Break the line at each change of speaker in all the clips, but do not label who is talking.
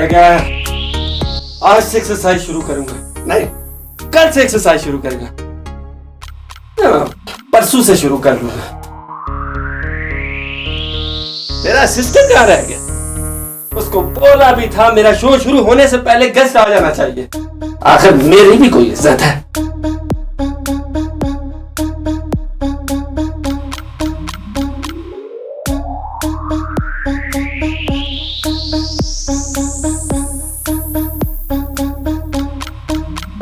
मैं क्या आज से एक्सरसाइज शुरू करूंगा, नहीं कल से एक्सरसाइज शुरू करूंगा, परसों से शुरू कर लूंगा। मेरा असिस्टेंट कहाँ रह गया? उसको बोला भी था मेरा शो शुरू होने से पहले गेस्ट आ जाना चाहिए। आखिर मेरी भी कोई इज्जत है।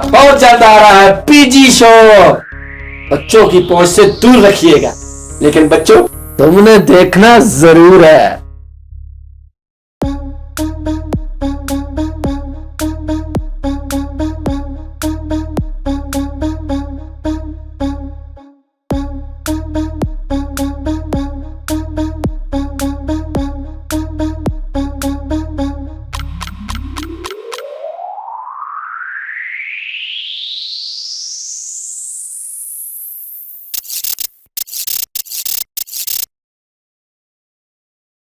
बहुत जल्द आ रहा है पीजी शो। बच्चों की पहुंच से दूर रखिएगा, लेकिन बच्चों तुमने देखना जरूर है।